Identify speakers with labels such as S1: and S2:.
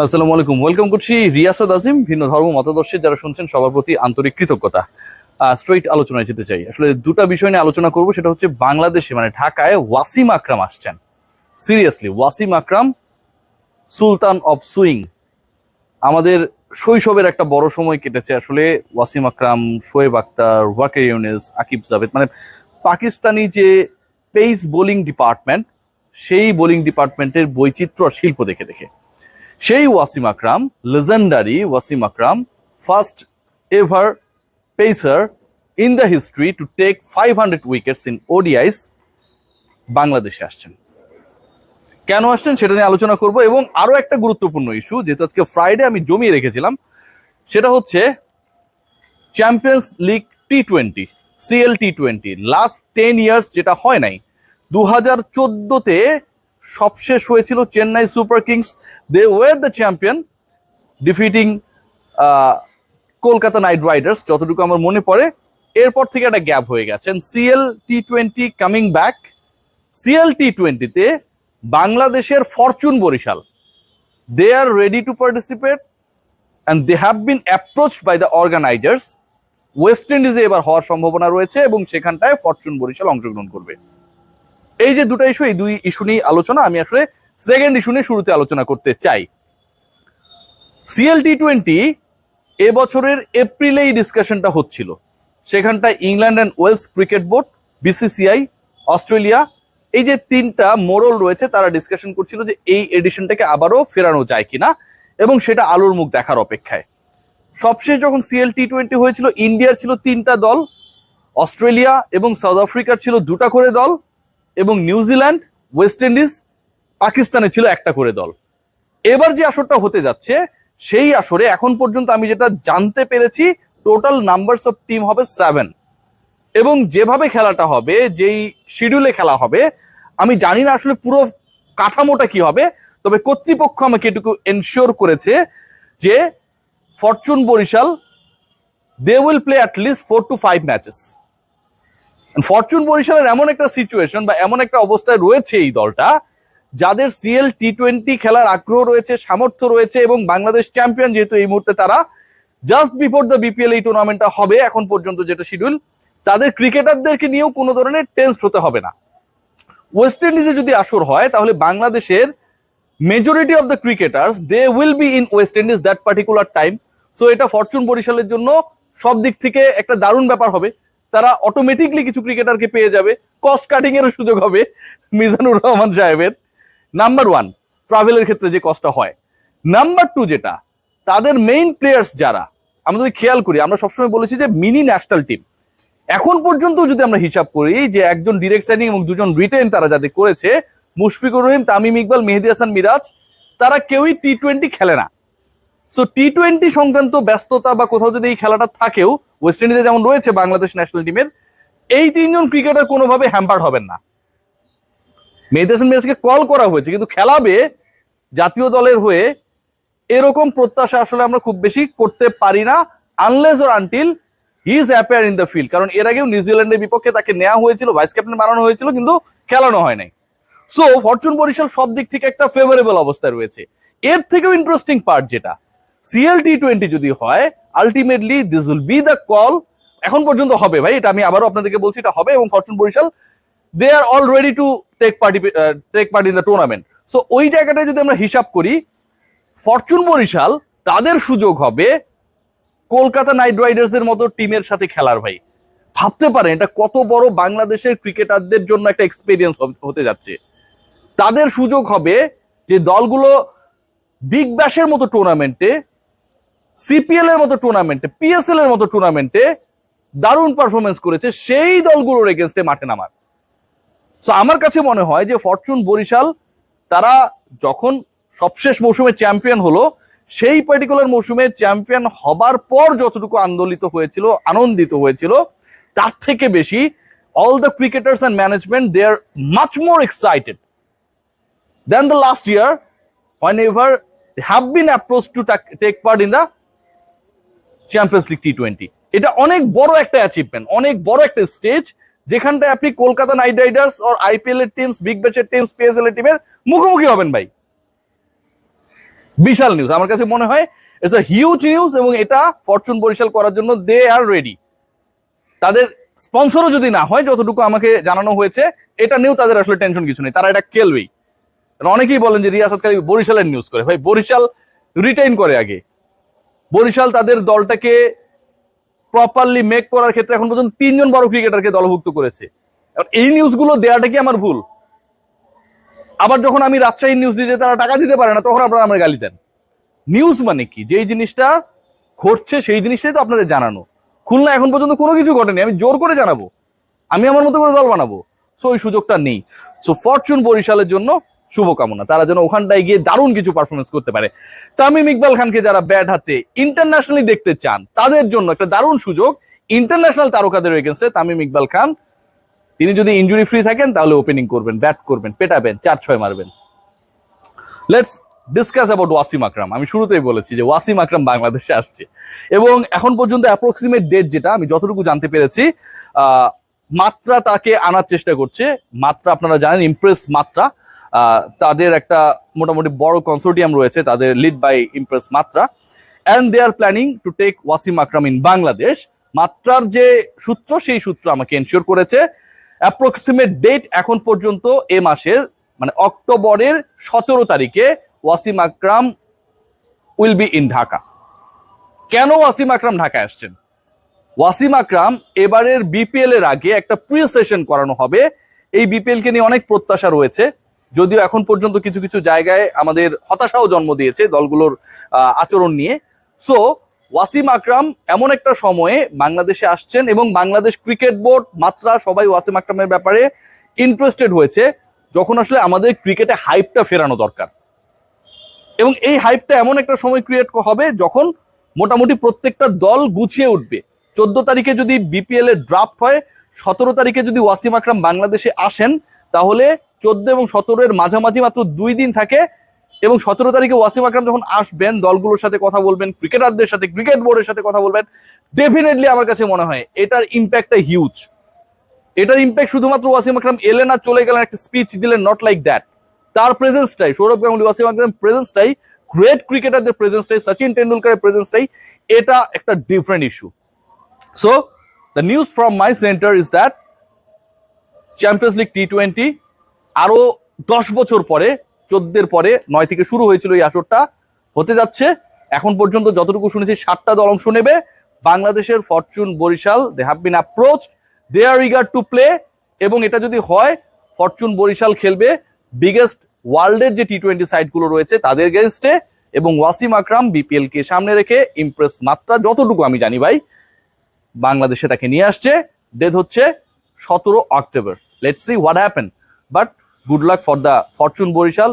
S1: আসসালামু আলাইকুম, ওয়েলকাম করছি রিয়াসাদ আজিম। ভিন্ন ধর্ম মতাদর্শে যারা শুনছেন সবার প্রতি আন্তরিক কৃতজ্ঞতা। স্ট্রেইট আলোচনায় যেতে চাই। আসলে দুটা বিষয় নিয়ে আলোচনা করব, সেটা হচ্ছে বাংলাদেশে মানে ঢাকায় ওয়াসিম আকরাম আসছেন। Seriously, Wasim Akram, Sultan of swing. আমাদের শৈশবের একটা বড় সময় কেটেছে আসলে ওয়াসিম আকরাম, শোয়েব আক্তার, ওয়াকির ইউনিস, আকিব জাভেদ, মানে পাকিস্তানি যে পেস বোলিং ডিপার্টমেন্ট, সেই বোলিং ডিপার্টমেন্টের বৈচিত্র্য আর শিল্প দেখে দেখে সেই Wasim Akram, legendary Wasim Akram, first ever pacer in the history to take 500 wickets in ODIs, বাংলাদেশে আসছেন। কেন আসছেন সেটা নিয়ে আলোচনা করব, এবং আরো একটা গুরুত্বপূর্ণ ইস্যু, যেহেতু আজকে ফ্রাইডে আমি জমিয়ে রেখেছিলাম, সেটা হচ্ছে চ্যাম্পিয়ন্স লিগ টি-20, সিএল টি-20 লাস্ট 10 ইয়ার্স যেটা হয় নাই। 2014-তে সবশেষ হয়েছিল Chennai super kings, they were the champion, defeating Kolkata knight riders, যতটুকু আমার মনে পড়ে। এরপর থেকে একটা গ্যাপ হয়ে গেছে। সিএল টি-20 কামিং ব্যাক। সিএল টি-20-তে বাংলাদেশের Fortune Barishal, they are ready to participate and they have been approached by the organisers. West ইন্ডিজে এবার হওয়ার সম্ভাবনা রয়েছে এবং সেখানটায় ফরচুন বরিশাল অংশগ্রহণ করবে। এই যে দুটো ইস্যু, এই দুই ইস্যু নিয়ে আলোচনা। আমি আসলে সেকেন্ড ইস্যু নিয়ে শুরুতে আলোচনা করতে চাই। সিএল টি-20 এবছরের এপ্রিলেই ডিসকাশনটা হচ্ছিল। সেখানটায় England and Wales cricket board, BCCI, Australia, এই যে তিনটা মোড়ল রয়েছে, তারা ডিসকাশন করছিল যে এই এডিশনটাকে আবারও ফেরানো যায় কিনা, এবং সেটা আলোর মুখ দেখার অপেক্ষায়। সবশেষ যখন সিএল টি-20 হয়েছিল, ইন্ডিয়ার ছিল 3টা দল, অস্ট্রেলিয়া এবং সাউথ আফ্রিকার ছিল 2টা করে দল, এবং নিউজিল্যান্ড, ওয়েস্ট ইন্ডিজ, পাকিস্তানে ছিল 1টা করে দল। এবার যে আসরটা হতে যাচ্ছে, সেই আসরে এখন পর্যন্ত আমি যেটা জানতে পেরেছি, টোটাল নাম্বারস অফ টিম হবে 7। এবং যেভাবে খেলাটা হবে, যেই শিডিউলে খেলা হবে, আমি জানি না আসলে পুরো কাঠামোটা কি হবে, তবে কর্তৃপক্ষ আমাকে এটুকু এনশিওর করেছে যে Fortune Barishal, they will play at least 4 to 5 matches. Fortune বরিশালের এমন একটা সিচুয়েশন বা এমন একটা অবস্থায় রয়েছে এই দলটা, যাদের সিএল টি-20 খেলার আগ্রহ রয়েছে, সামর্থ্য রয়েছে, এবং বাংলাদেশ চ্যাম্পিয়ন যেহেতু এই মুহূর্তে তারা, জাস্ট বিফোর দ্য বিপিএল এই টুর্নামেন্টটা হবে এখন পর্যন্ত যেটা শিডিউল, তাদের ক্রিকেটারদেরকে নিয়েও কোনো ধরনের টেন্স হতে হবে না। ওয়েস্ট ইন্ডিজে যদি আসর হয়, তাহলে বাংলাদেশের majority of the cricketers, they will be in West Indies that particular time. So এটা ফরচুন বরিশালের জন্য সব দিক থেকে একটা দারুণ ব্যাপার হবে। তারা অটোমেটিকলি কিছু ক্রিকেটারকে পেয়ে যাবে, কস্ট কাটিং এরও সুযোগ হবে মিজানুর রহমান সাহেবের। নাম্বার 1, ট্রাভেলের ক্ষেত্রে যে কষ্টটা হয়। নাম্বার 2, যেটা তাদের মেইন প্লেয়ার্স যারা, আমরা যদি খেয়াল করি, আমরা সবসময় বলেছি যে মিনি ন্যাশনাল টিম। এখন পর্যন্ত যদি আমরা হিসাব করি যে একজন ডিরেক্ট সাইনিং এবং 2জন রিটেন তারা যাদের করেছে, মুশফিকুর রহিম, তামিম ইকবাল, মেহেদী হাসান মিরাজ, তারা কেউই টি-20 খেলে না। সো টি-20 সংক্রান্ত ব্যস্ততা বা কোথাও যদি এই খেলাটা থাকেও, ওয়েস্ট ইন্ডিজে যেমন রয়েছে বাংলাদেশ ন্যাশনাল টিমের, এই 3জন ক্রিকেটার কোনোভাবে হ্যাম্পার্ড হবেন না। মেহেদী হাসান মিরাজকে কল করা হয়েছে, কিন্তু খেলাবে জাতীয় দলের হয়ে এরকম প্রত্যাশা আসলে আমরা খুব বেশি করতে পারি না, unless or until he is appear in the field. কারণ এর আগেও নিউজিল্যান্ডের বিপক্ষে তাকে নেওয়া হয়েছিল, ভাইস ক্যাপ্টেন বানানো হয়েছিল, কিন্তু খেলানো হয় নাই। সো ফরচুন বরিশাল সব দিক থেকে একটা ফেভারেবল অবস্থায় রয়েছে। এর থেকেও ইন্টারেস্টিং পার্ট যেটা, সিএল টি-20 যদি হয়, ultimately this will be the call. এখন পর্যন্ত হবে ভাই, এটা আমি আবারও আপনাদেরকে বলছি, এটা হবে। এবং Fortune Barishal, they are all ready to take part in the tournament. So ওই জায়গাটায় যদি আমরা হিসাব করি, ফরচুন বরিশাল, তাদের সুযোগ হবে কলকাতা নাইট রাইডার্সের মতো টিমের সাথে খেলার। ভাই ভাবতে পারেন এটা কত বড় বাংলাদেশের ক্রিকেটারদের জন্য একটা এক্সপিরিয়েন্স হতে যাচ্ছে। তাদের সুযোগ হবে যে দলগুলো বিগ ব্যাশের মতো টুর্নামেন্টে, সিপিএল এর মতো টুর্নামেন্টে, পিএসএল এর মতো টুর্নামেন্টে দারুণ পারফরমেন্স করেছে, সেই দলগুলোর এগেনস্টে মাঠে নামার। সো আমার কাছে মনে হয় যে ফরচুন বরিশাল, তারা যখন সবশেষ মৌসুমে চ্যাম্পিয়ন হলো, সেই পার্টিকুলার মৌসুমে চ্যাম্পিয়ন হবার পর যতটুকু আনন্দিত হয়েছিল, তার থেকে বেশি all the cricketers and management, they are much more excited than the last year whenever they have been approached to take part in the Champions league টি-20। এটা অনেক বড় একটা অ্যাচিভমেন্ট, অনেক বড় একটা স্টেজ, যেখানটায় আপনি কলকাতা নাইট রাইডার্স আর আইপিএল এর টিমস, বিগ ব্যাশের টিমস, পিএসএল এর টিমের মুখোমুখি হবেন ভাই। বিশাল নিউজ আমার কাছে মনে হয়, ইটস আ হিউজ নিউজ, এবং এটা ফরচুন বরিশাল করার জন্য দে আর রেডি। তাদের স্পন্সরও যদি না হয়, যতটুকু আমাকে জানানো হয়েছে, এটা নিয়েও তাদের আসলে টেনশন কিছু নেই, তারা এটা খেলবেই। অনেকেই বলেন যে রিয়াসাত খালি বরিশালের নিউজ করে, ভাই বরিশাল রিটেইন করে আগে। বরিশাল তাদের দলটাকে প্রপারলি মেক করার ক্ষেত্রে এখন পর্যন্ত 3 জন বড় ক্রিকেটারকে দলভুক্ত করেছে। এই নিউজগুলো দেওয়াটা কি আমার ভুল? আবার যখন আমি রাজশাহী নিউজ দিই যে তারা টাকা দিতে পারে না, তখন আপনারা আমার গালি দেন। নিউজ মানে কি? যেই জিনিসটা ঘটছে সেই জিনিসটাই তো আপনাদের জানানো। খুলনা এখন পর্যন্ত কোনো কিছু ঘটেনি, আমি জোর করে জানাবো, আমি আমার মতো করে দল বানাবো। সো ওই সুযোগটা নেই। সো ফরচুন বরিশালের জন্য শুভকামনা, তারা যেন ওখানটায় গিয়ে দারুণ কিছু পারফরমেন্স করতে পারে। তামিম ইকবাল খানকে যারা ব্যাট হাতে ইন্টারন্যাশনালি দেখতে চান, তাদের জন্য একটা দারুণ সুযোগ। ইন্টারন্যাশনাল তারকাদের এগেন্স্টে তামিম ইকবাল খান, তিনি যদি ইনজুরি ফ্রি থাকেন তাহলে ওপেনিং করবেন, ব্যাট করবেন, পেটাবেন, 4-6 মারবেন। লেটস ডিসকাস অ্যাবাউট ওয়াসিম আকরাম। আমি শুরুতেই বলেছি যে ওয়াসিম আকরাম বাংলাদেশে আসছে, এবং এখন পর্যন্ত অ্যাপ্রক্সিমেট ডেট যেটা আমি যতটুকু জানতে পেরেছি, মাত্রা তাকে আনার চেষ্টা করছে। মাত্রা আপনারা জানেন, ইমপ্রেস মাত্রা, তাদের একটা মোটামুটি বড় কনসোর্টিয়াম রয়েছে, তাদের lead by Impress Matra, and they are planning to take Wasim Akram in Bangladesh. মাত্রার যে সূত্র, সেই সূত্র আমাকে এনশিওর করেছে অ্যাপ্রক্সিমেট ডেট এখন পর্যন্ত এ মাসের মানে অক্টোবরের 17 তারিখে ওয়াসিম আকরাম উইল বি ইন ঢাকা। কেন ওয়াসিম আকরাম ঢাকায় আসছেন? ওয়াসিম আকরাম এবারের বিপিএল এর আগে একটা প্রি সেশন করানো হবে। এই বিপিএল কে নিয়ে অনেক প্রত্যাশা রয়েছে, যদিও এখন পর্যন্ত কিছু কিছু জায়গায় আমাদের হতাশাও জন্ম দিয়েছে দলগুলোর আচরণ নিয়ে। সো ওয়াসিম আকরাম এমন একটা সময়ে বাংলাদেশে আসছেন, এবং বাংলাদেশ ক্রিকেট বোর্ড, মাত্রা, সবাই ওয়াসিম আকরামের ব্যাপারে ইন্টারেস্টেড হয়েছে, যখন আসলে আমাদের ক্রিকেটে হাইপটা ফেরানো দরকার। এবং এই হাইপটা এমন একটা সময় ক্রিয়েট হবে যখন মোটামুটি প্রত্যেকটা দল গুছিয়ে উঠবে। 14 তারিখে যদি বিপিএল এর ড্রাফট হয়, 17 তারিখে যদি ওয়াসিম আকরাম বাংলাদেশে আসেন, তাহলে 14 এবং 17 এর মাঝামাঝি মাত্র 2 দিন থাকে। এবং 17 তারিখে ওয়াসিম আকরাম যখন আসবেন, দলগুলোর সাথে কথা বলবেন, ক্রিকেটারদের সাথে, ক্রিকেট বোর্ডের সাথে কথা বলবেন, ডেফিনেটলি আমার কাছে মনে হয় এটার ইম্প্যাক্টটা হিউজ। এটার ইম্প্যাক্ট শুধুমাত্র ওয়াসিম আকরাম এলেন আর চলে গেলেন, একটা স্পিচ দিলেন, নট লাইক দ্যাট। তার প্রেজেন্সটাই, সৌরভ গাঙ্গুলি, ওয়াসিম আকরামের প্রেজেন্সটাই, গ্রেট ক্রিকেটারদের প্রেজেন্সটাই, সচিন টেন্ডুলকারের প্রেজেন্সটাই, এটা একটা different issue. So the news from my centre is that champions league T20 আরো 10 বছর পরে, 14 পরে, 9 থেকে শুরু হয়েছিল এই আসরটা, হতে যাচ্ছে। এখন পর্যন্ত যতটুকু শুনেছি 7টা দল অংশ নেবে। বাংলাদেশের Fortune Barishal, they have been approached, they are eager to play. এবং এটা যদি হয়, ফরচুন বরিশাল খেলবে বিগেস্ট ওয়ার্ল্ডের যে টি20 সাইটগুলো রয়েছে তাদের এগেইনস্টে, এবং ওয়াসিম আকরাম বিপিএল কে সামনে রেখে ইমপ্রেস মাত্রা, যতটুকু আমি জানি ভাই, বাংলাদেশে তাকে নিয়ে আসছে। ডেট হচ্ছে 17 October. Let's see what happen, but good luck for the Fortune Barishal.